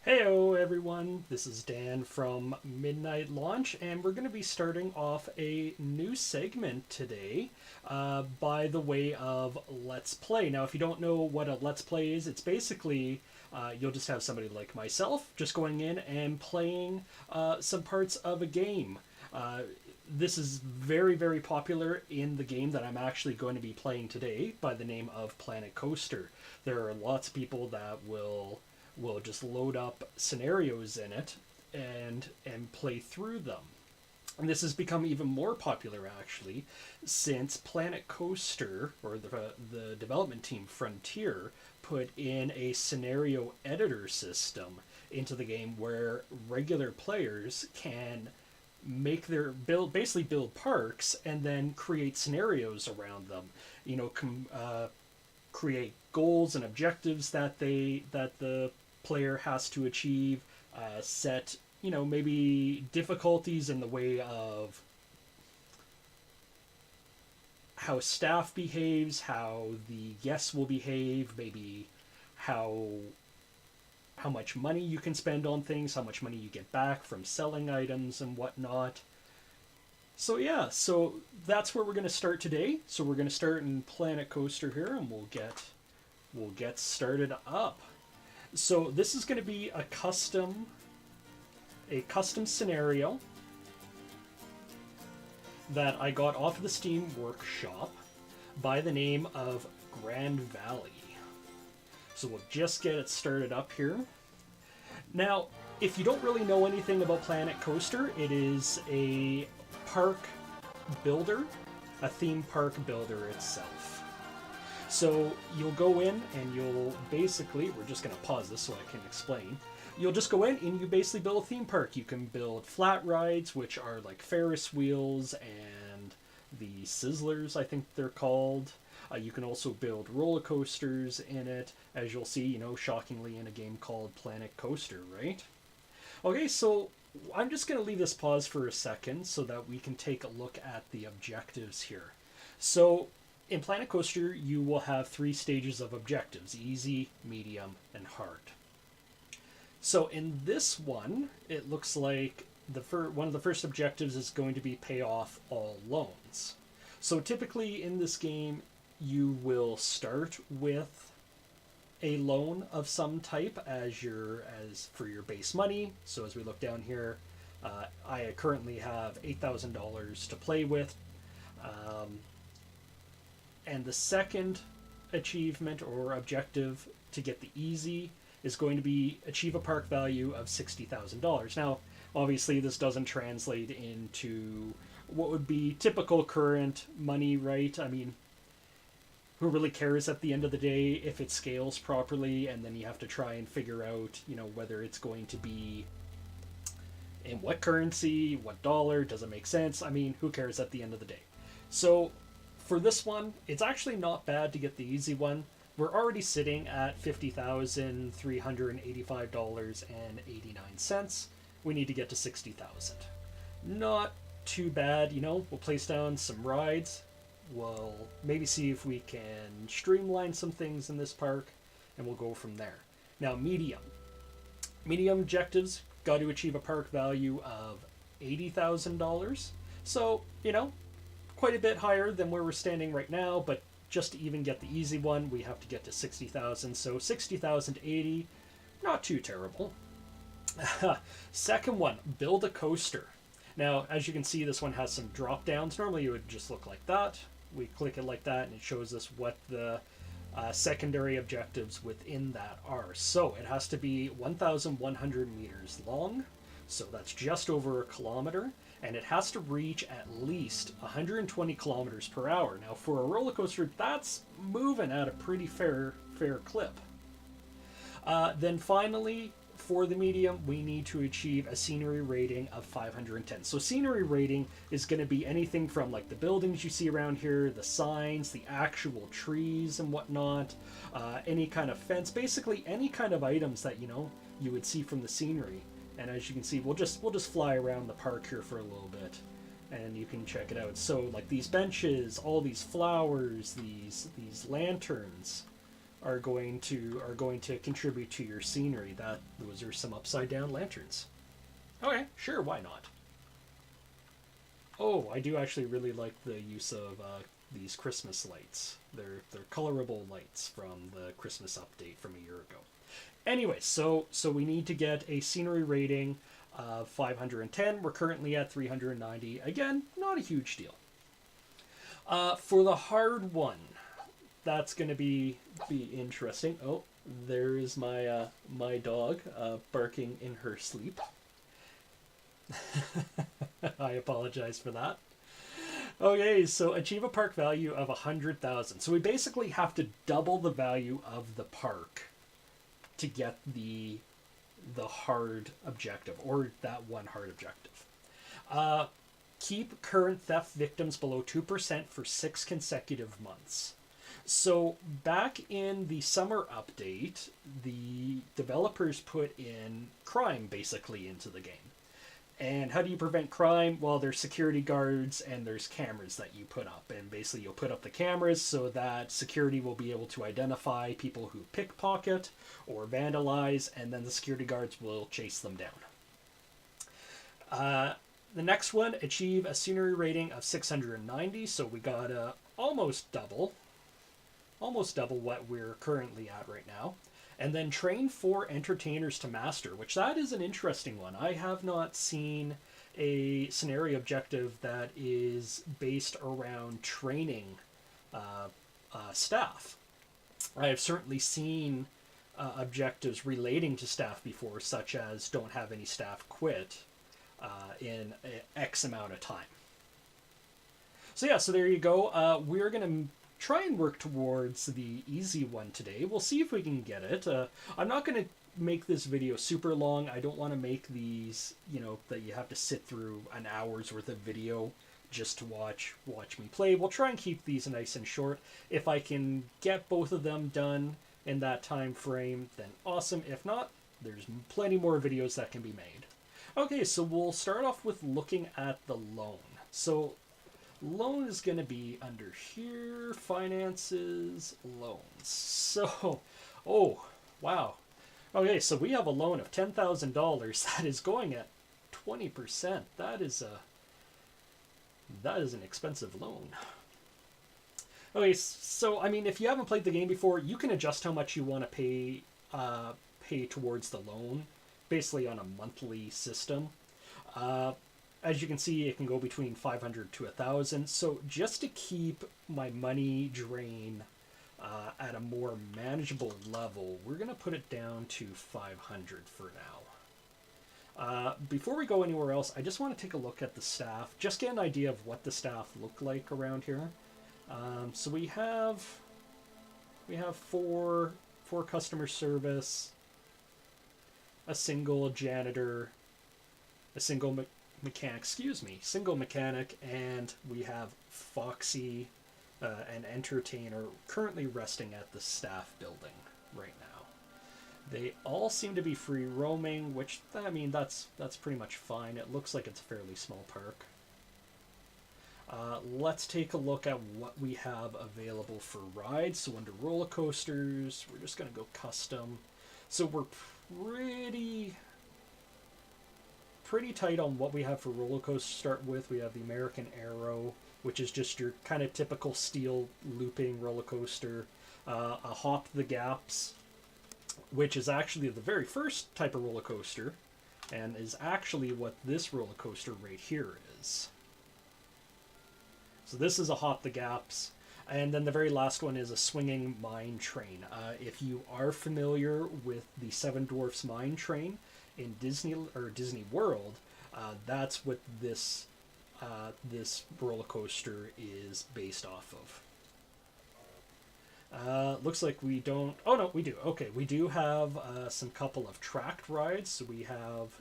Heyo everyone, this is Dan from Midnight Launch, and we're going to be starting off a new segment today by the way of Let's Play. Now, if you don't know what a Let's Play is, it's basically you'll just have somebody like myself just going in and playing some parts of a game. This is very, very popular in the game that I'm actually going to be playing today by the name of Planet Coaster. There are lots of people that will just load up scenarios in it and play through them. And this has become even more popular actually since Planet Coaster, or the development team Frontier, put in a scenario editor system into the game where regular players can basically build parks and then create scenarios around them. Create goals and objectives that the player has to achieve, set maybe difficulties in the way of how staff behaves, how the guests will behave, maybe how much money you can spend on things, how much money you get back from selling items and whatnot. So yeah, so that's where we're going to start today. So we're going to start in Planet Coaster here, and we'll get started up. So this is going to be a custom scenario that I got off of the Steam Workshop by the name of Grand Valley. So we'll just get it started up here. Now, if you don't really know anything about Planet Coaster, it is a park builder, a theme park builder itself. So you'll go in and you'll basically, we're just going to pause this so I can explain. You'll just go in and you basically build a theme park. You can build flat rides, which are like Ferris wheels and the Sizzlers, I think they're called. You can also build roller coasters in it, as you'll see, shockingly in a game called Planet Coaster, right? Okay, so I'm just going to leave this pause for a second so that we can take a look at the objectives here. So in Planet Coaster, you will have 3 stages of objectives: easy, medium, and hard. So in this one, it looks like one of the first objectives is going to be pay off all loans. So typically in this game, you will start with a loan of some type as for your base money. So as we look down here, I currently have $8,000 to play with. And the second achievement or objective to get the easy is going to be achieve a park value of $60,000. Now, obviously, this doesn't translate into what would be typical current money, right? I mean, who really cares at the end of the day if it scales properly, and then you have to try and figure out, whether it's going to be in what currency, what dollar, does it make sense? I mean, who cares at the end of the day? So for this one, it's actually not bad to get the easy one. We're already sitting at $50,385.89. We need to get to $60,000. Not too bad, We'll place down some rides. We'll maybe see if we can streamline some things in this park, and we'll go from there. Now, medium. Medium objectives, got to achieve a park value of $80,000. So, quite a bit higher than where we're standing right now, but just to even get the easy one, we have to get to 60,000. So 60,080, not too terrible. Second one, build a coaster. Now, as you can see, this one has some drop downs. Normally it would just look like that. We click it like that and it shows us what the secondary objectives within that are. So it has to be 1,100 meters long. So that's just over a kilometer. And it has to reach at least 120 kilometers per hour. Now, for a roller coaster, that's moving at a pretty fair clip. Then finally, for the medium, we need to achieve a scenery rating of 510. So scenery rating is going to be anything from like the buildings you see around here, the signs, the actual trees and whatnot, any kind of fence, basically any kind of items that you would see from the scenery. And as you can see, we'll just fly around the park here for a little bit, and you can check it out. So like these benches, all these flowers, these lanterns are going to contribute to your scenery. Those are some upside down lanterns. Okay, sure, why not? Oh, I do actually really like the use of these Christmas lights. They're colorable lights from the Christmas update from a year ago. Anyway, so we need to get a scenery rating of 510. We're currently at 390. Again, not a huge deal. For the hard one, that's going to be interesting. Oh, there is my my dog barking in her sleep. I apologize for that. Okay, so achieve a park value of 100,000. So we basically have to double the value of the park to get the hard objective, or that one hard objective. Keep current theft victims below 2% for 6 consecutive months. So back in the summer update, the developers put in crime basically into the game. And how do you prevent crime? Well, there's security guards and there's cameras that you put up. And basically you'll put up the cameras so that security will be able to identify people who pickpocket or vandalize, and then the security guards will chase them down. The next one, achieve a scenery rating of 690. So we got almost double what we're currently at right now. And then train 4 entertainers to master, which that is an interesting one. I have not seen a scenario objective that is based around training staff. I have certainly seen objectives relating to staff before, such as don't have any staff quit in X amount of time. So yeah, so there you go. We're going to try and work towards the easy one today. We'll see if we can get it. I'm not going to make this video super long. I don't want to make these, that you have to sit through an hour's worth of video just to watch me play. We'll try and keep these nice and short. If I can get both of them done in that time frame, then awesome. If not, there's plenty more videos that can be made. Okay, so we'll start off with looking at the loan. So loan is going to be under here, finances, loans. So, oh, wow. Okay, so we have a loan of $10,000 that is going at 20%. That is an expensive loan. Okay, so I mean, if you haven't played the game before, you can adjust how much you want to pay towards the loan, basically on a monthly system. As you can see, it can go between 500 to 1,000. So just to keep my money drain at a more manageable level, we're going to put it down to 500 for now. Before we go anywhere else, I just want to take a look at the staff, just get an idea of what the staff look like around here. So we have 4 customer service, a single janitor, a single single mechanic, and we have Foxy, an entertainer, currently resting at the staff building right now. They all seem to be free roaming, which, I mean, that's pretty much fine. It looks like it's a fairly small park. Let's take a look at what we have available for rides. So under roller coasters, we're just going to go custom. So we're pretty tight on what we have for roller coasters to start with. We have the American Arrow, which is just your kind of typical steel looping roller coaster. A Hop the Gaps, which is actually the very first type of roller coaster, and is actually what this roller coaster right here is. So this is a Hop the Gaps. And then the very last one is a Swinging Mine Train. If you are familiar with the Seven Dwarfs Mine Train in Disney World, that's what this roller coaster is based off of. Looks like we don't. Oh no, we do. Okay, we do have some couple of tracked rides. So we have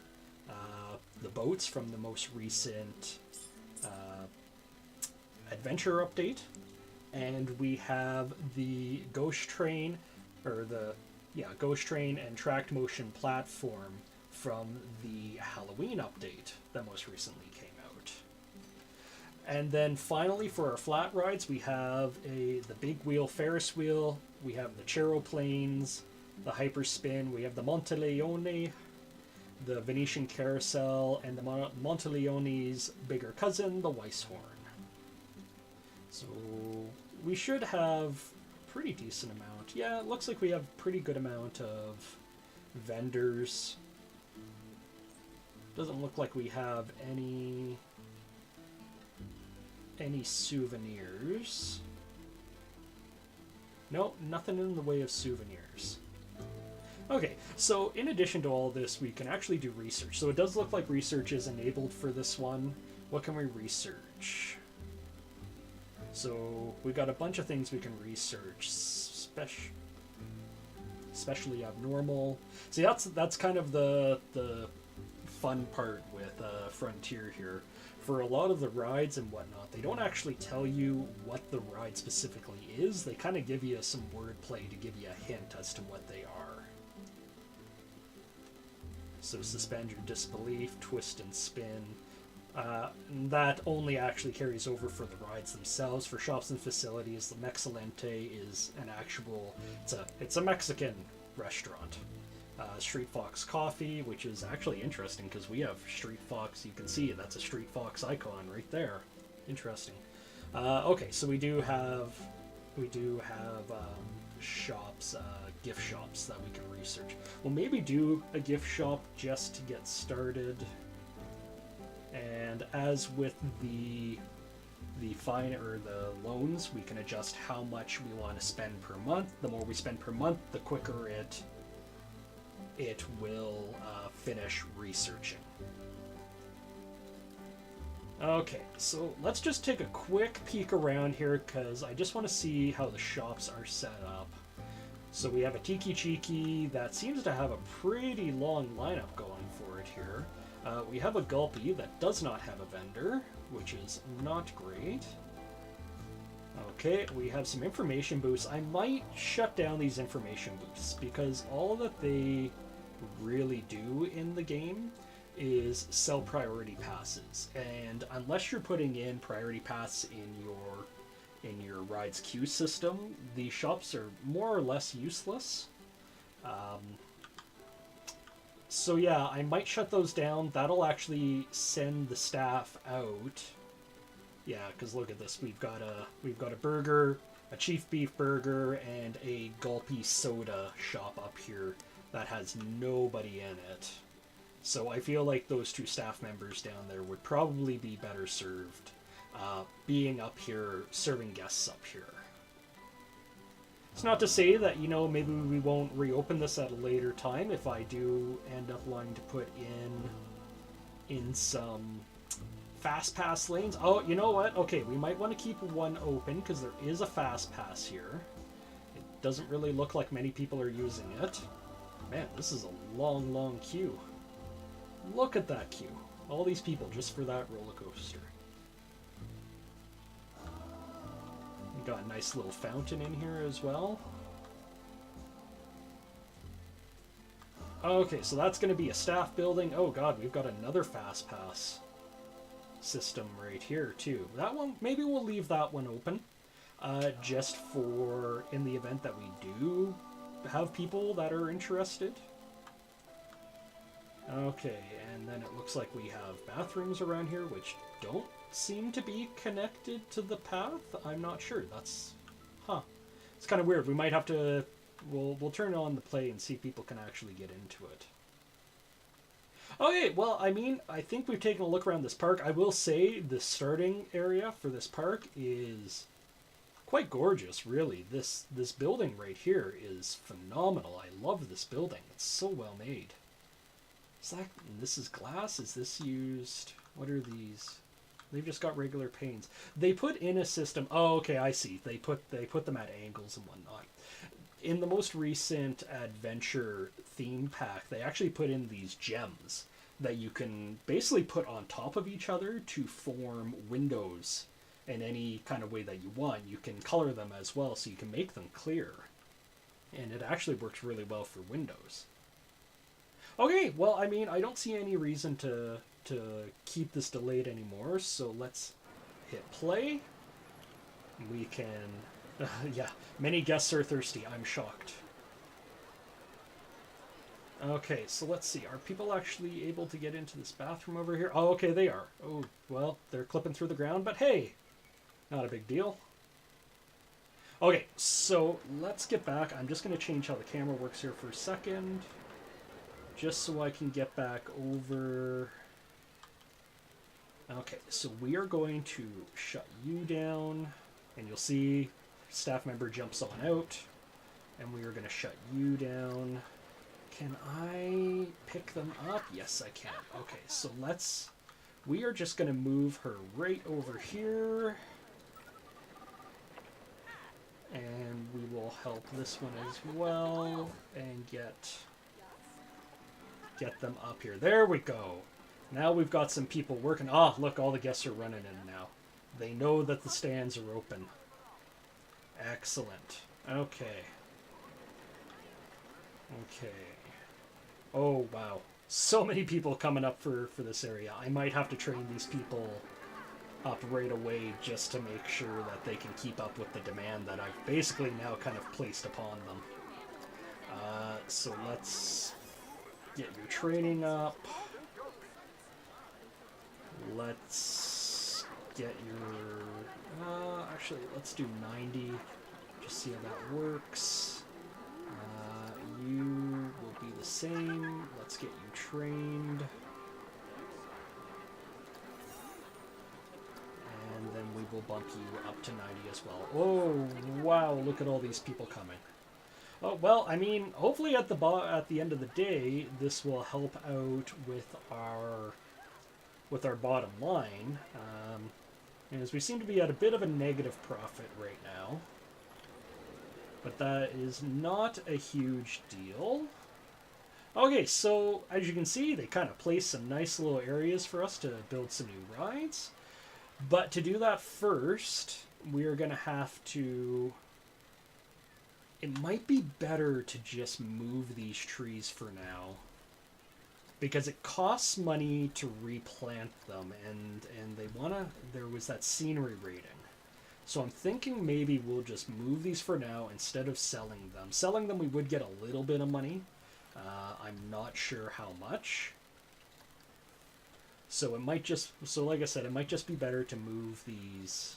the boats from the most recent adventure update, and we have the Ghost Train, Ghost Train and tracked motion platform from the Halloween update that most recently came out. And then finally for our flat rides, we have the big wheel Ferris wheel, we have the Charoplanes, the Hyperspin, we have the Monteleone, the Venetian Carousel, and the Monteleone's bigger cousin, the Weisshorn. So we should have pretty decent amount. Yeah, it looks like we have pretty good amount of vendors. Doesn't look like we have any souvenirs. No, nothing in the way of souvenirs. Okay, so in addition to all this, we can actually do research. So it does look like research is enabled for this one. What can we research? So we got a bunch of things we can research, especially abnormal. See, that's kind of the fun part with Frontier here. For a lot of the rides and whatnot, they don't actually tell you what the ride specifically is. They kind of give you some wordplay to give you a hint as to what they are. So suspend your disbelief, twist and spin. That only actually carries over for the rides themselves. For shops and facilities, the Mexcellente is an actual, it's a Mexican restaurant. Street Fox Coffee, which is actually interesting because we have Street Fox. You can see that's a Street Fox icon right there. Interesting. Okay, so we do have shops, gift shops that we can research. We'll maybe do a gift shop just to get started. And as with the fine or the loans, we can adjust how much we want to spend per month. The more we spend per month, the quicker it will finish researching. Okay, so let's just take a quick peek around here because I just want to see how the shops are set up. So we have a Tiki Chiki that seems to have a pretty long lineup going for it here. We have a Gulpy that does not have a vendor, which is not great. Okay, we have some information booths. I might shut down these information booths because all that they really do in the game is sell priority passes, and unless you're putting in priority pass in your rides queue system, the shops are more or less useless. So yeah, I might shut those down. That'll actually send the staff out. Yeah, because look at this. We've got a burger, a Chief Beef Burger, and a Gulpy Soda shop up here that has nobody in it. So I feel like those two staff members down there would probably be better served being up here, serving guests up here. It's not to say that, you know, maybe we won't reopen this at a later time if I do end up wanting to put in some fast pass lanes. Oh, you know what? Okay, we might want to keep one open because there is a fast pass here. It doesn't really look like many people are using it. Man, this is a long, long queue. Look at that queue. All these people just for that roller coaster. We got a nice little fountain in here as well. Okay, so that's going to be a staff building. Oh god, we've got another fast pass system right here too. That one, maybe we'll leave that one open just for in the event that we do have people that are interested. Okay, and then it looks like we have bathrooms around here which don't seem to be connected to the path. I'm not sure. That's it's kind of weird. We might have to we'll turn on the play and see if people can actually get into it. Okay, well, I mean, I think we've taken a look around this park. I will say the starting area for this park is quite gorgeous, really. This building right here is phenomenal. I love this building. It's so well made. This is glass? Is this used? What are these? They've just got regular panes. They put in a system. Oh, okay, I see. They put them at angles and whatnot. In the most recent adventure theme pack, they actually put in these gems that you can basically put on top of each other to form windows in any kind of way that you want. You can color them as well, so you can make them clear. And it actually works really well for windows. Okay, well, I mean, I don't see any reason to keep this delayed anymore, so let's hit play. We can... yeah, many guests are thirsty. I'm shocked. Okay, so let's see. Are people actually able to get into this bathroom over here? Oh, okay, they are. Oh, well, they're clipping through the ground, but hey, not a big deal. Okay, so let's get back. I'm just going to change how the camera works here for a second, just so I can get back over. Okay, so we are going to shut you down, and you'll see staff member jumps on out, and we are going to shut you down. Can I pick them up? Yes, I can. Okay, so we are just going to move her right over here. And we will help this one as well and get them up here. There we go. Now we've got some people working. Ah, look, all the guests are running in now. They know that the stands are open. Excellent. Okay. Okay. Oh, wow. So many people coming up for this area. I might have to train these people up right away just to make sure that they can keep up with the demand that I've basically now kind of placed upon them. So let's get your training up. Let's get your... actually, let's do 90. Just see how that works. You will be the same. Let's get you trained. And then we will bump you up to 90 as well. Oh, wow, look at all these people coming. Oh, well, I mean, hopefully at the end of the day, this will help out with our bottom line. As we seem to be at a bit of a negative profit right now. But that is not a huge deal. Okay, so as you can see, they kind of placed some nice little areas for us to build some new rides. But to do that first, we are going to have to... It might be better to just move these trees for now. Because it costs money to replant them, and they want to... There was that scenery rating. So I'm thinking maybe we'll just move these for now instead of selling them. Selling them, we would get a little bit of money. I'm not sure how much. So it might just, so like I said, it might just be better to move these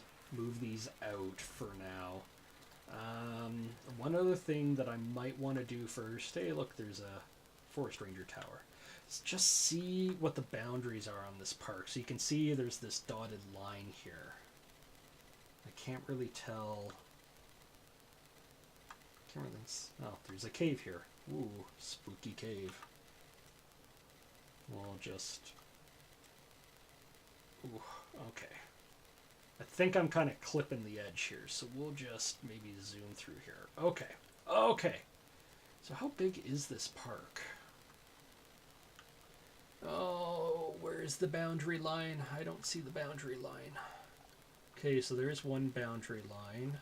out for now. One other thing that I might want to do first, hey look, there's a forest ranger tower. Let's just see what the boundaries are on this park. So you can see there's this dotted line here. I can't really tell. Oh, there's a cave here. Ooh, spooky cave. We'll just... Ooh, okay. I think I'm kind of clipping the edge here, so we'll just maybe zoom through here. Okay, okay. So how big is this park? Oh, where's the boundary line? I don't see the boundary line. Okay, so there's one boundary line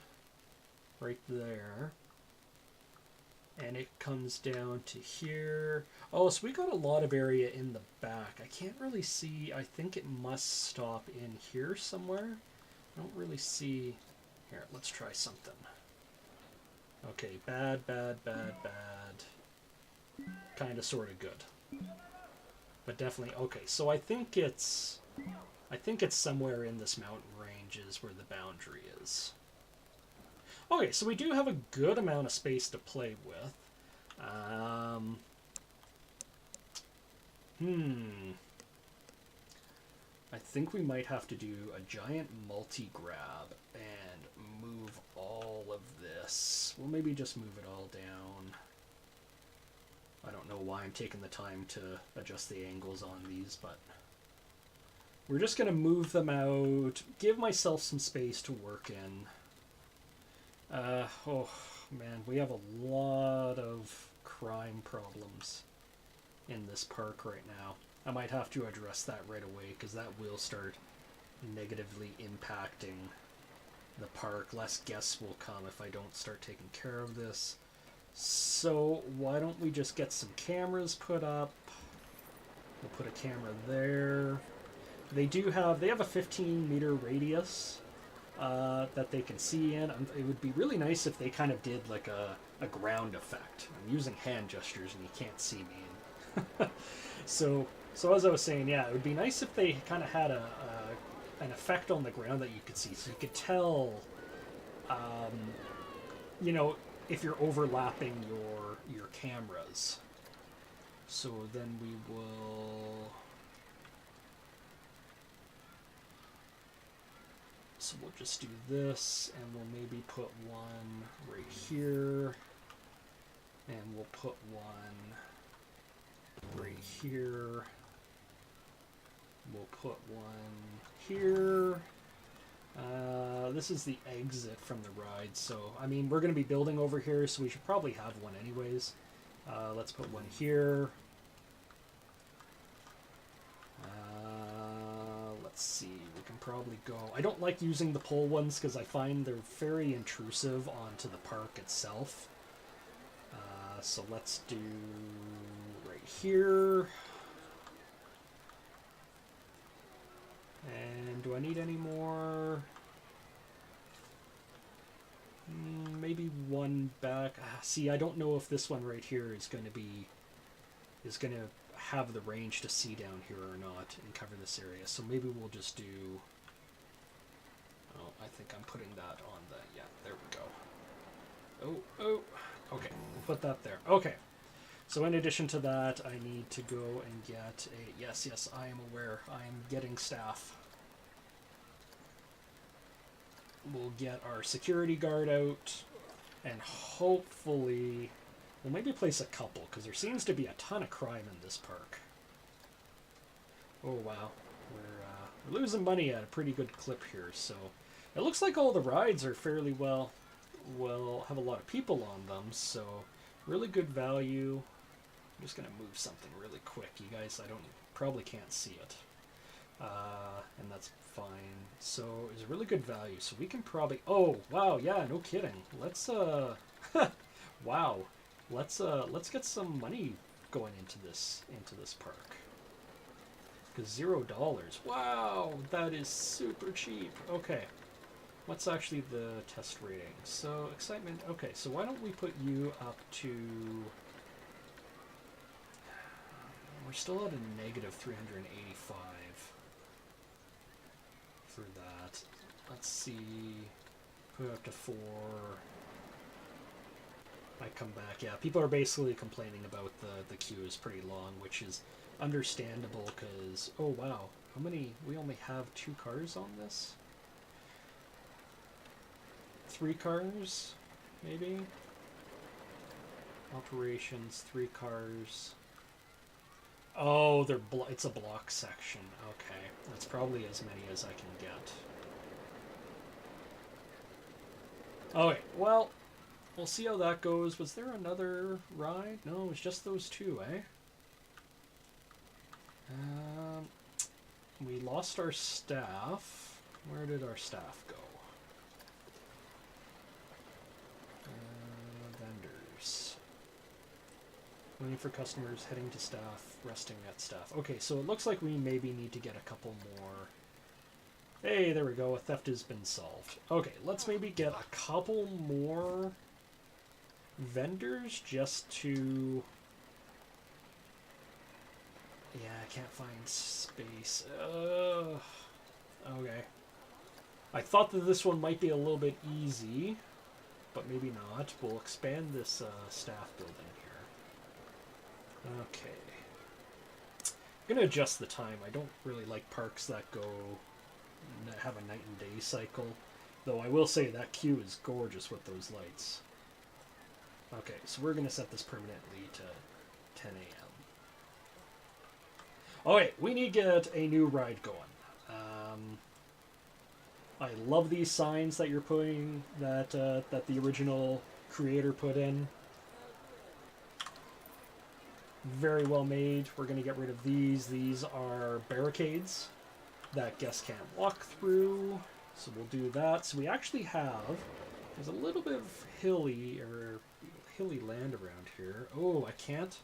right there. And it comes down to here. Oh, so we got a lot of area in the back. I can't really see. I think it must stop in here somewhere. I don't really see. Here, let's try something. Okay, bad, bad, bad, bad. Kind of, sort of good. But definitely, okay, so I think it's somewhere in this mountain range is where the boundary is. Okay, so we do have a good amount of space to play with. I think we might have to do a giant multi-grab and move all of this. We'll maybe just move it all down. I don't know why I'm taking the time to adjust the angles on these, but we're just going to move them out, give myself some space to work in. Oh man, we have a lot of crime problems in this park right now. I might have to address that right away because that will start negatively impacting the park. Less guests will come if I don't start taking care of this. So why don't we just get some cameras put up? We'll put a camera there. they have a 15-meter radius that they can see in. It would be really nice if they kind of did like a ground effect. I'm using hand gestures and you can't see me. So as I was saying, yeah, it would be nice if they kind of had an effect on the ground that you could see, so you could tell, you know, if you're overlapping your cameras. So then we will. So we'll just do this, and we'll maybe put one right here, and we'll put one right here. We'll put one here. This is the exit from the ride, so I mean we're going to be building over here, so we should probably have one anyways. Let's put one here. Let's see, we can probably go. I don't like using the pole ones because I find they're very intrusive onto the park itself. So let's do right here. And do I need any more? Maybe one back. See, I don't know if this one right here is going to have the range to see down here or not and cover this area. So maybe we'll just do. Oh, I think I'm putting that on the. Yeah, there we go. Oh, okay. We'll put that there. Okay. So in addition to that, I need to go and get a. Yes, I am aware. I am getting staff. We'll get our security guard out, and hopefully, we'll maybe place a couple, because there seems to be a ton of crime in this park. Oh wow, we're losing money at a pretty good clip here, so it looks like all the rides are fairly well have a lot of people on them, so really good value. I'm just gonna move something really quick, you guys. Probably can't see it. And that's fine. So it's a really good value. So we can probably. Oh wow, yeah, no kidding. Let's wow, let's get some money going into this park. Because $0. Wow, that is super cheap. Okay, what's actually the test rating? So excitement. Okay, so why don't we put you up to. We're still at a negative 385 for that. Let's see. Put it up to 4. I come back. Yeah, people are basically complaining about the queue is pretty long, which is understandable because, oh wow, how many? We only have 2 cars on this? 3 cars, maybe? Operations, 3 cars. Oh, it's a block section. Okay, that's probably as many as I can get. Okay, well, we'll see how that goes. Was there another ride? No, it was just those 2, eh? We lost our staff. Where did our staff go? Vendors. Waiting for customers, heading to staff, resting at staff. Okay, so it looks like we maybe need to get a couple more. Hey, there we go. A theft has been solved. Okay, let's maybe get a couple more vendors just to... Yeah, I can't find space. Okay. I thought that this one might be a little bit easy, but maybe not. We'll expand this staff building here. Okay. I'm going to adjust the time. I don't really like parks that have a night and day cycle. Though I will say that queue is gorgeous with those lights. Okay, so we're going to set this permanently to 10 a.m. Okay, we need to get a new ride going. I love these signs that you're putting, that the original creator put in. Very well made. We're going to get rid of these. These are barricades that guests can't walk through. So we'll do that. So we actually have, there's a little bit of hilly land around here. Oh, I can't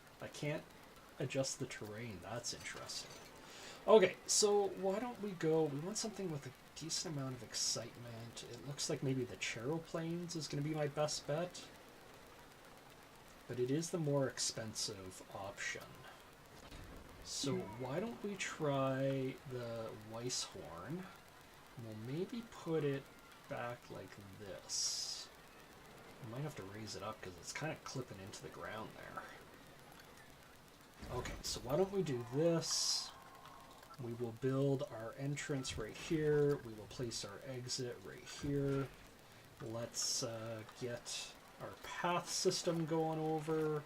adjust the terrain. That's interesting. Okay, so why don't we go... We want something with a decent amount of excitement. It looks like maybe the Charoplanes is going to be my best bet. But it is the more expensive option. So why don't we try the Weisshorn? We'll maybe put it back like this. I might have to raise it up because it's kind of clipping into the ground there. Okay, so why don't we do this? We will build our entrance right here. We will place our exit right here. Let's get our path system going over.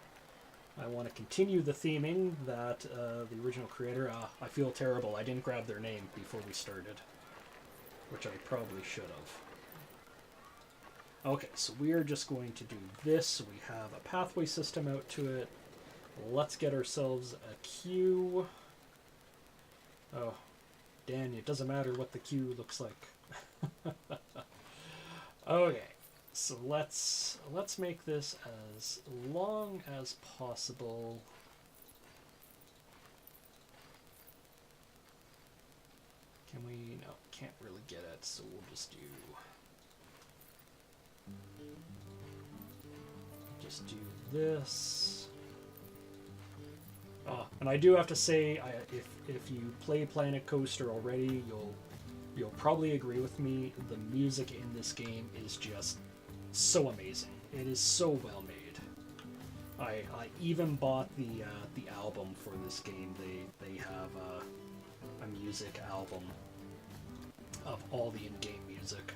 I want to continue the theming that the original creator... I feel terrible. I didn't grab their name before we started, which I probably should have. Okay, so we are just going to do this. So we have a pathway system out to it. Let's get ourselves a queue. Oh, Dan, it doesn't matter what the queue looks like. Okay, so let's make this as long as possible. Can we? No, can't really get it, so we'll just do this. And I do have to say, if you play Planet Coaster already, you'll probably agree with me. The music in this game is just so amazing. It is so well made. I even bought the album for this game. They have a music album of all the in-game music.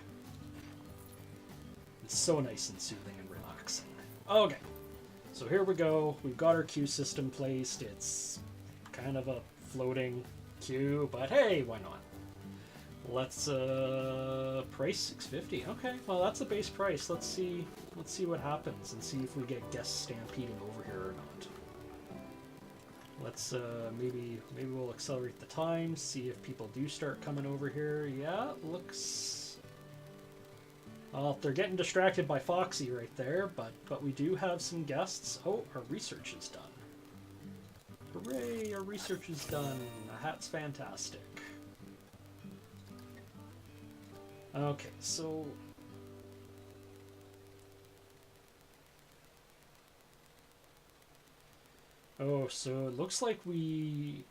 It's so nice and soothing and relaxing. Okay. So here we go. We've got our queue system placed. It's kind of a floating queue, but hey, why not? Let's price $6.50. Okay, well that's the base price. Let's see what happens and see if we get guests stampeding over here or not. Let's maybe we'll accelerate the time, see if people do start coming over here. Yeah, looks... Well, they're getting distracted by Foxy right there, but we do have some guests. Oh, our research is done. Hooray, our research is done. The hat's fantastic. Okay, so... Oh, so it looks like we...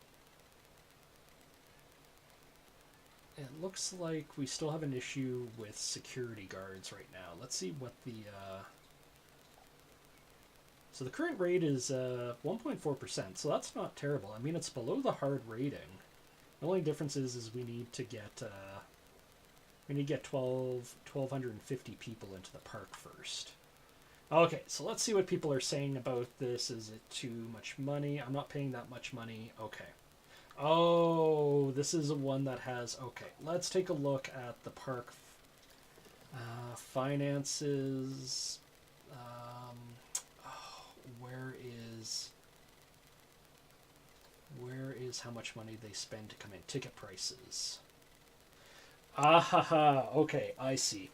It looks like we still have an issue with security guards right now. Let's see what the... So the current rate is 1.4%, so that's not terrible. I mean, it's below the hard rating. The only difference is we need to get 1,250 people into the park first. Okay, so let's see what people are saying about this. Is it too much money? I'm not paying that much money. Okay. Oh, this is one that has... Okay, let's take a look at the park finances. Where is how much money they spend to come in? Ticket prices. Okay, I see.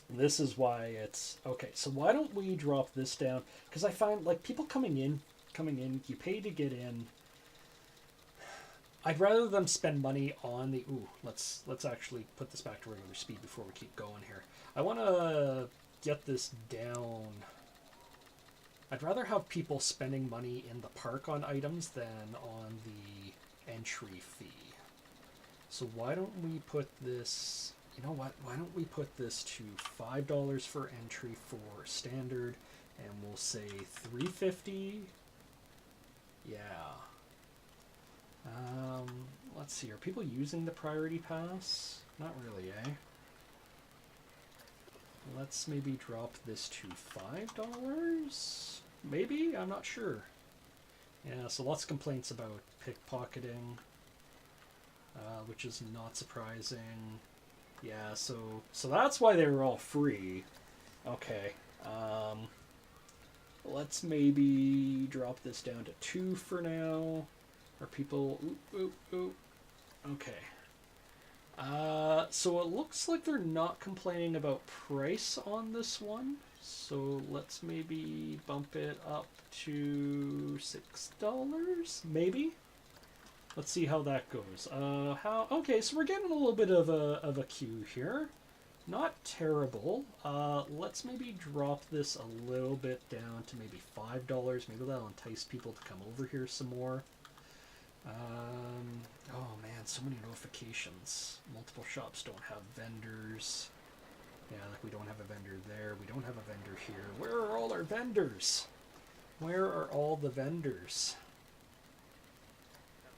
This is why it's... Okay, so why don't we drop this down? Because I find, like, people coming in, you pay to get in. I'd rather them spend money on the... Ooh, let's actually put this back to regular speed before we keep going here. I want to get this down. I'd rather have people spending money in the park on items than on the entry fee. So why don't we put this... You know what? Why don't we put this to $5 for entry for standard, and we'll say $3.50. Yeah. Let's see. Are people using the priority pass? Not really, eh? Let's maybe drop this to $5. Maybe? I'm not sure. Yeah. So lots of complaints about pickpocketing, which is not surprising. Yeah, so that's why they were all free. Okay. Let's maybe drop this down to 2 for now. Are people... Ooh. Okay. So it looks like they're not complaining about price on this one. So let's maybe bump it up to $6, maybe? let's see how that goes. Okay, so we're getting a little bit of a queue here. Not terrible. Let's maybe drop this a little bit down to maybe $5. Maybe that'll entice people to come over here some more. Oh man, so many notifications. Multiple shops don't have vendors. Yeah, like we don't have a vendor there. We don't have a vendor here. Where are all our vendors? Where are all the vendors?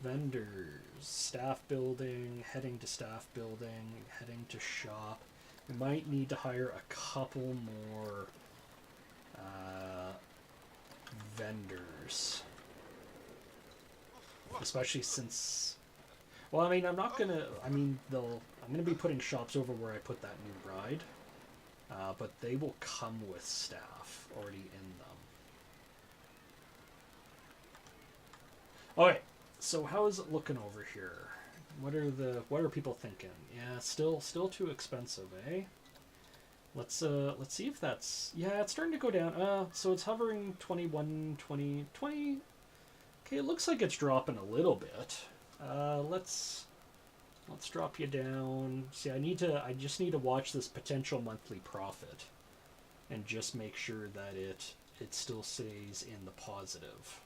Vendors. Staff building, heading to staff building, heading to shop. We might need to hire a couple more vendors. Especially since... Well, I mean, I'm not gonna... I mean, I'm gonna be putting shops over where I put that new ride. But they will come with staff already in them. Alright, so how is it looking over here? What are people thinking? Yeah, still too expensive, eh? Let's see if that's... Yeah, it's starting to go down. So it's hovering 21, 20... Okay, it looks like it's dropping a little bit. Let's drop you down. See, I just need to watch this potential monthly profit and just make sure that it still stays in the positive.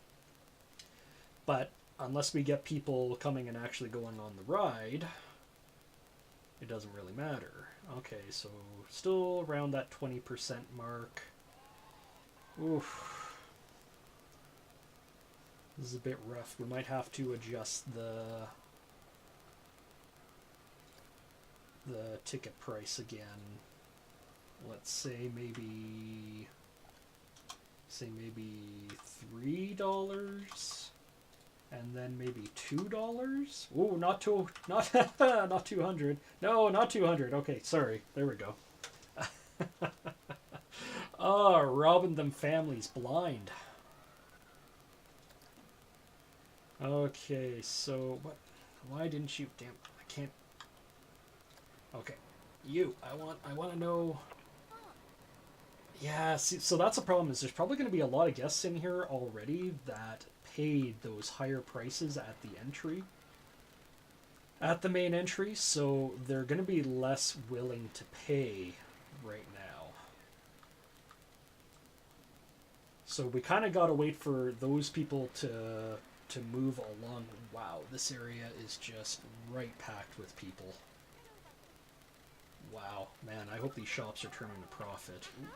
But unless we get people coming and actually going on the ride, it doesn't really matter. Okay, so still around that 20% mark. Oof. This is a bit rough. We might have to adjust the ticket price again. Let's say maybe $3 and then maybe $2. Oh, not 200. No, not 200. Okay, sorry. There we go. Oh, robbing them families blind. Okay, so what? Why didn't you? Damn, I can't. Okay, you. I want to know. Yeah, see, so that's the problem. Is there's probably going to be a lot of guests in here already that paid those higher prices at the entry, at the main entry. So they're going to be less willing to pay right now. So we kind of got to wait for those people to move along. Wow, this area is just right packed with people. Wow, man, I hope these shops are turning a profit. Ooh,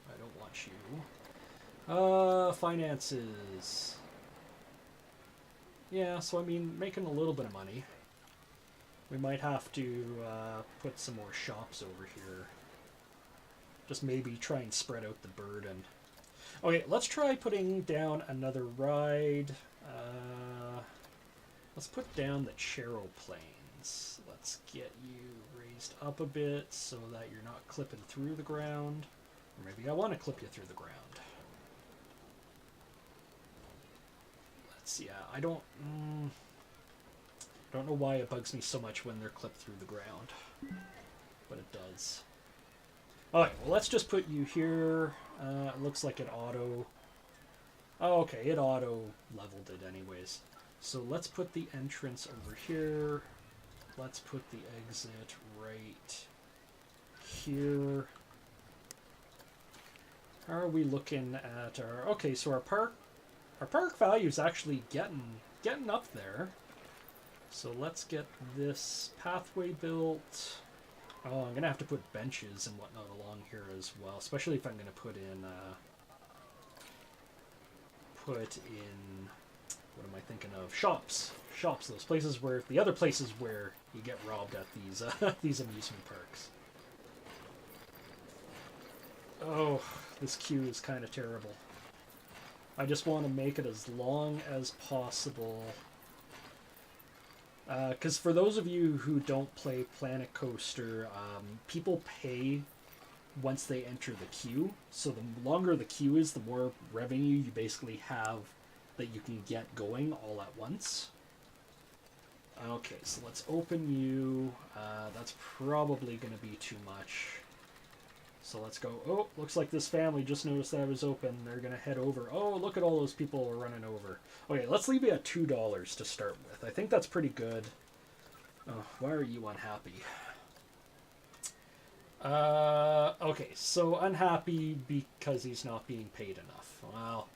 I don't want you. Finances. Yeah, so I mean, making a little bit of money. We might have to put some more shops over here. Just maybe try and spread out the burden. Okay, let's try putting down another ride. Let's put down the Chero Plains. Let's get you raised up a bit so that you're not clipping through the ground. Or maybe I want to clip you through the ground. Let's see. I don't know why it bugs me so much when they're clipped through the ground, but it does. Alright, well, let's just put you here. It looks like it auto... Oh, okay, it auto leveled it anyways. So let's put the entrance over here. Let's put the exit right here. How are we looking at our... Okay, so our park value is actually getting up there. So let's get this pathway built. Oh, I'm gonna have to put benches and whatnot along here as well, especially if I'm gonna put in what am I thinking of? Shops, those places where the other places where you get robbed at these these amusement parks. Oh, this queue is kind of terrible. I just want to make it as long as possible. Because for those of you who don't play Planet Coaster, people pay once they enter the queue. So the longer the queue is, the more revenue you basically have that you can get going all at once. Okay, so let's open you. That's probably going to be too much. So let's go. Oh, looks like this family just noticed that I was open. They're going to head over. Oh, look at all those people running over. Okay, let's leave it at $2 to start with. I think that's pretty good. Oh, why are you unhappy? Okay, so unhappy because he's not being paid enough. Well,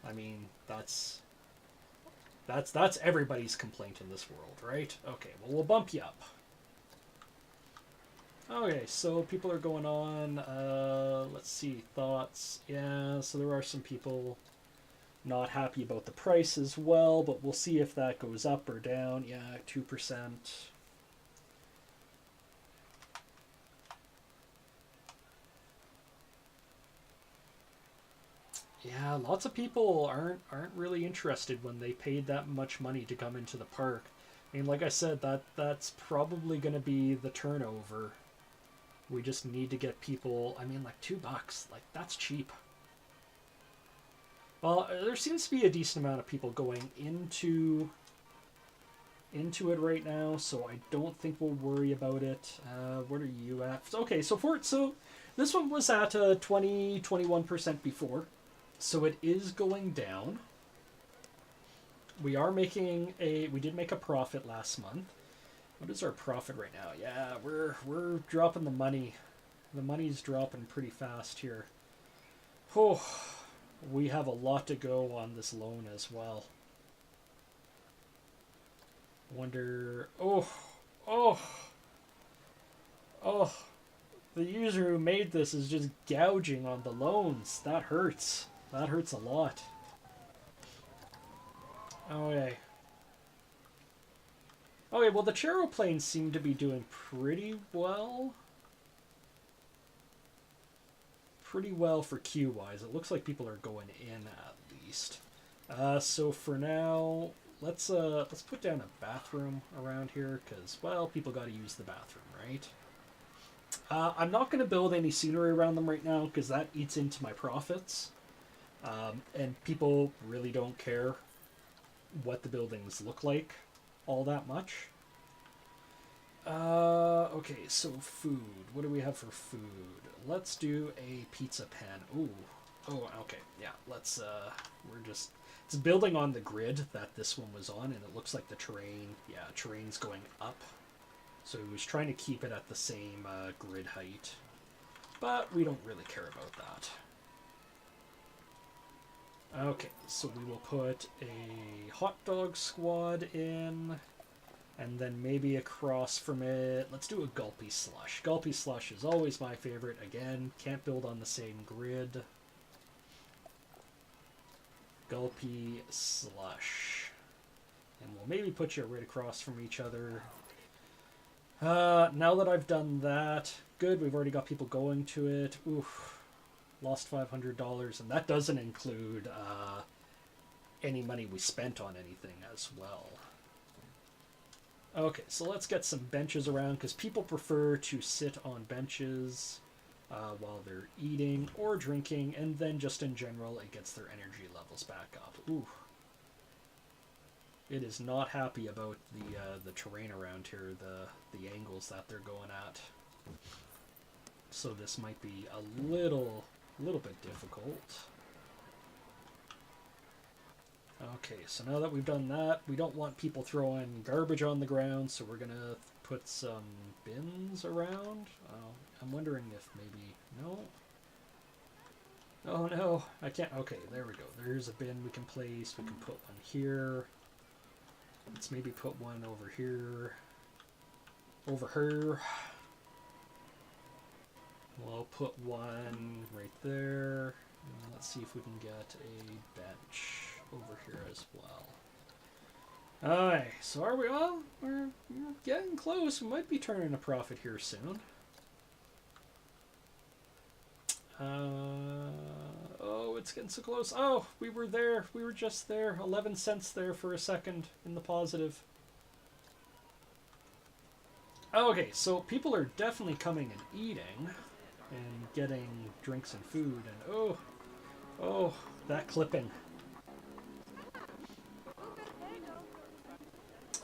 I mean, that's everybody's complaint in this world, right? Okay, well, we'll bump you up. Okay, so people are going on. Let's see, thoughts. Yeah, so there are some people not happy about the price as well, but we'll see if that goes up or down. Yeah, 2%. Yeah, lots of people aren't really interested when they paid that much money to come into the park. I mean, like I said, that's probably going to be the turnover. We just need to get people. I mean, like $2, like that's cheap. Well, there seems to be a decent amount of people going into it right now, so I don't think we'll worry about it. What are you at? Okay, so this one was at 21% before. So it is going down. We did make a profit last month. What is our profit right now? Yeah, we're dropping the money. The money's dropping pretty fast here. Oh, we have a lot to go on this loan as well. Wonder, oh, the user who made this is just gouging on the loans. That hurts. That hurts a lot. Okay. Okay, well, the Charoplanes seem to be doing pretty well. Pretty well for queue-wise. It looks like people are going in at least. So for now, let's put down a bathroom around here, because, well, people got to use the bathroom, right? I'm not going to build any scenery around them right now, because that eats into my profits. And people really don't care what the buildings look like all that much. Okay, so food. What do we have for food? Let's do a pizza pan. Ooh. Oh, okay. Yeah, let's, it's building on the grid that this one was on, and it looks like the terrain's going up. So he was trying to keep it at the same grid height. But we don't really care about that. Okay, so we will put a hot dog squad in, and then maybe across from it, let's do a Gulpy Slush. Gulpy Slush is always my favorite. Again, can't build on the same grid. Gulpy Slush. And we'll maybe put you right across from each other. Now that I've done that, good, we've already got people going to it. Oof. Lost $500, and that doesn't include any money we spent on anything as well. Okay, so let's get some benches around, because people prefer to sit on benches while they're eating or drinking, and then just in general, it gets their energy levels back up. Ooh. It is not happy about the terrain around here, the angles that they're going at. So this might be a little bit difficult. Okay, so now that we've done that, we don't want people throwing garbage on the ground, so we're gonna put some bins around. I'm wondering if maybe, no? Oh no, I can't, okay, there we go. There's a bin we can place, we can put one here. Let's maybe put one over here. Over here. We'll put one right there. Let's see if we can get a bench over here as well. Alright, so are we all? We're getting close. We might be turning a profit here soon. Oh, it's getting so close. Oh, we were there. We were just there. 11 cents there for a second in the positive. Okay, so people are definitely coming and eating and getting drinks and food, and oh, that clipping.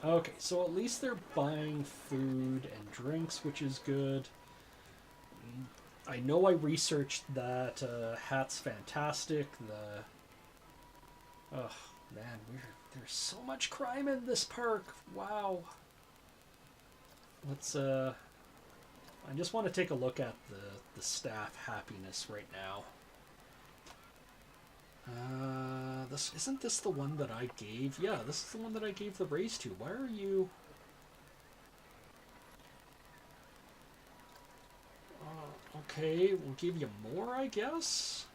Okay, so at least they're buying food and drinks, which is good. I know I researched that hat's fantastic. Oh man, there's so much crime in this park. Wow. Let's I just want to take a look at the staff happiness right now. Isn't this the one that I gave? Yeah, this is the one that I gave the raise to. Why are you? Okay, we'll give you more, I guess.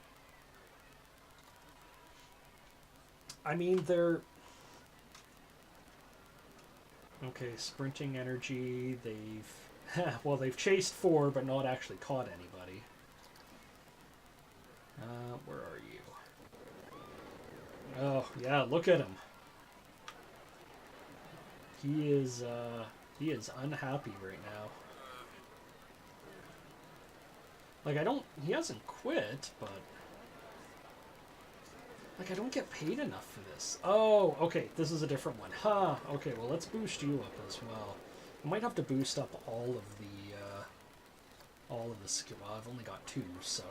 I mean, they're okay. Sprinting energy. They've well, they've chased 4, but not actually caught anybody. Where are you? Oh, yeah, look at him. He is unhappy right now. Like, he hasn't quit, but like, I don't get paid enough for this. Oh, okay, this is a different one. Huh, okay, well, let's boost you up as well. I might have to boost up all of the skill. Well, I've only got 2, so.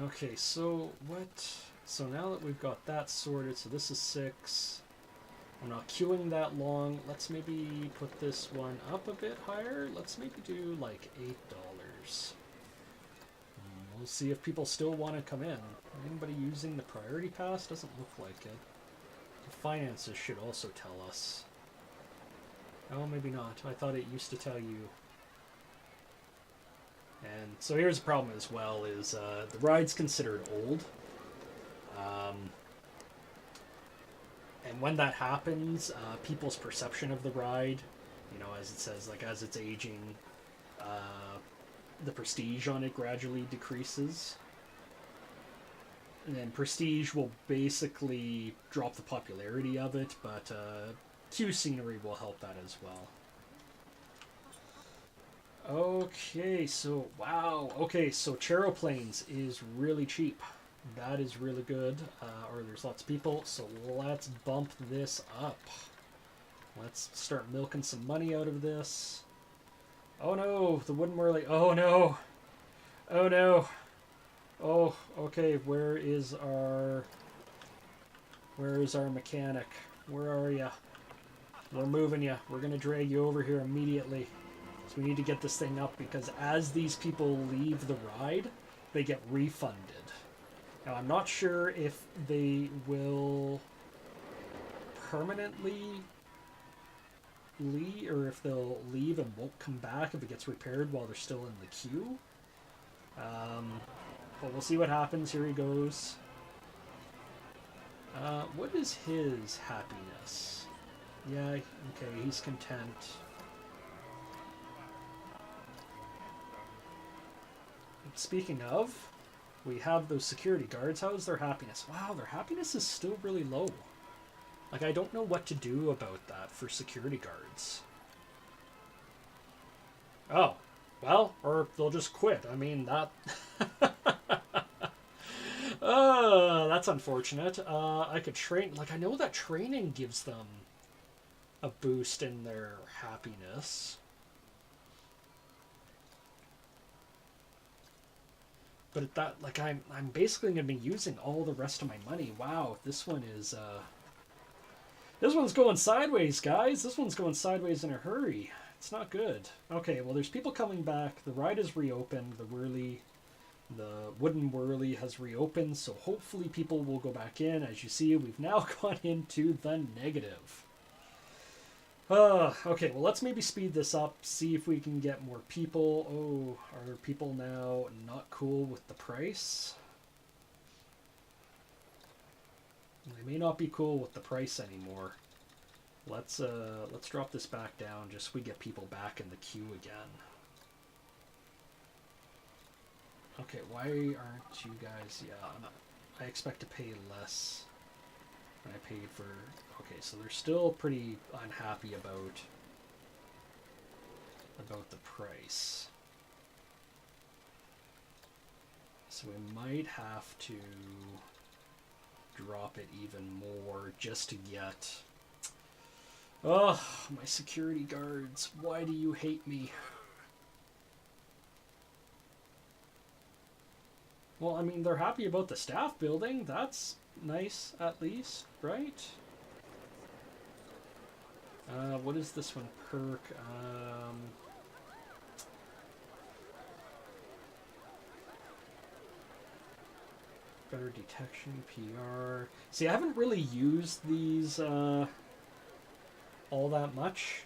Okay, so what? So now that we've got that sorted, so this is 6. I'm not queuing that long. Let's maybe put this one up a bit higher. Let's maybe do like $8. We'll see if people still want to come in. Anybody using the priority pass? Doesn't look like it. The finances should also tell us. Oh, maybe not. I thought it used to tell you. And so here's the problem as well, is the ride's considered old. And when that happens, people's perception of the ride, you know, as it says, like as it's aging, the prestige on it gradually decreases. And then prestige will basically drop the popularity of it, but queue scenery will help that as well. Okay, so, wow. Okay, so Charoplanes is really cheap. That is really good. Or there's lots of people, so let's bump this up. Let's start milking some money out of this. Oh no, the wooden whirly. Oh no. Oh no. Oh, okay, where is our mechanic? Where are ya? We're moving ya. We're gonna drag you over here immediately. So we need to get this thing up, because as these people leave the ride, they get refunded. Now, I'm not sure if they will permanently leave, or if they'll leave and won't come back if it gets repaired while they're still in the queue. But we'll see what happens. Here he goes. What is his happiness? Yeah, okay, he's content. Speaking of, we have those security guards. How is their happiness? Wow, their happiness is still really low. Like, I don't know what to do about that for security guards. Oh, well, or they'll just quit. I mean, that... that's unfortunate. I could train... Like, I know that training gives them a boost in their happiness. But that, like, I'm basically going to be using all the rest of my money. Wow, this one is, this one's going sideways, guys. This one's going sideways in a hurry. It's not good. Okay, well, there's people coming back. The ride is reopened. The wooden whirly has reopened, so hopefully people will go back in. As you see, we've now gone into the negative. Okay, well, let's maybe speed this up, see if we can get more people. Oh, are people now not cool with the price? They may not be cool with the price anymore. Let's drop this back down just so we get people back in the queue again. Okay, why aren't you guys... Yeah, I expect to pay less than I paid for... Okay, so they're still pretty unhappy about the price. So we might have to drop it even more just to get... Ugh, my security guards. Why do you hate me? Well, I mean, they're happy about the staff building. That's nice, at least, right? What is this one? Perk. Better detection, PR. See, I haven't really used these all that much.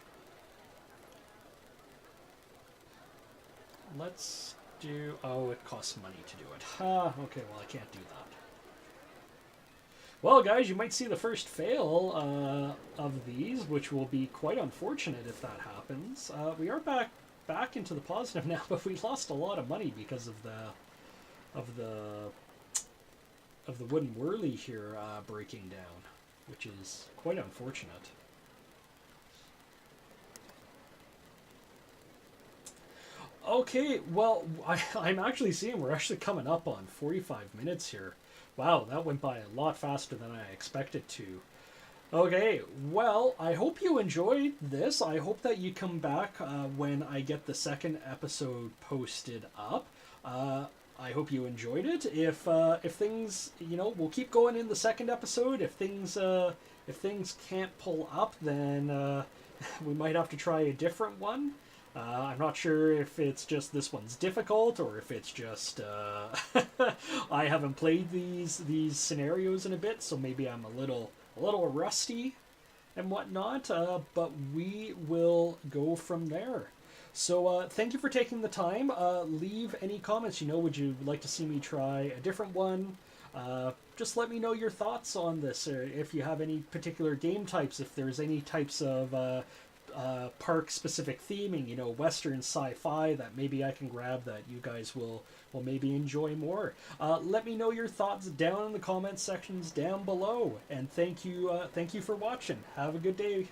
Let's do... Oh, it costs money to do it. Okay, well, I can't do that. Well, guys, you might see the first fail of these, which will be quite unfortunate if that happens. We are back into the positive now, but we lost a lot of money because of the wooden whirly here breaking down, which is quite unfortunate. Okay, well, I'm actually seeing we're actually coming up on 45 minutes here. Wow, that went by a lot faster than I expected to. Okay, well, I hope you enjoyed this. I hope that you come back when I get the second episode posted up. I hope you enjoyed it. If things, we'll keep going in the second episode. If things can't pull up, then we might have to try a different one. I'm not sure if it's just this one's difficult or if it's just I haven't played these scenarios in a bit, so maybe I'm a little rusty and whatnot. But we will go from there. So thank you for taking the time. Leave any comments. Would you like to see me try a different one? Just let me know your thoughts on this, or if you have any particular game types, if there's any types of park-specific theming, Western sci-fi that maybe I can grab that you guys will maybe enjoy more. Let me know your thoughts down in the comment sections down below, and thank you for watching. Have a good day.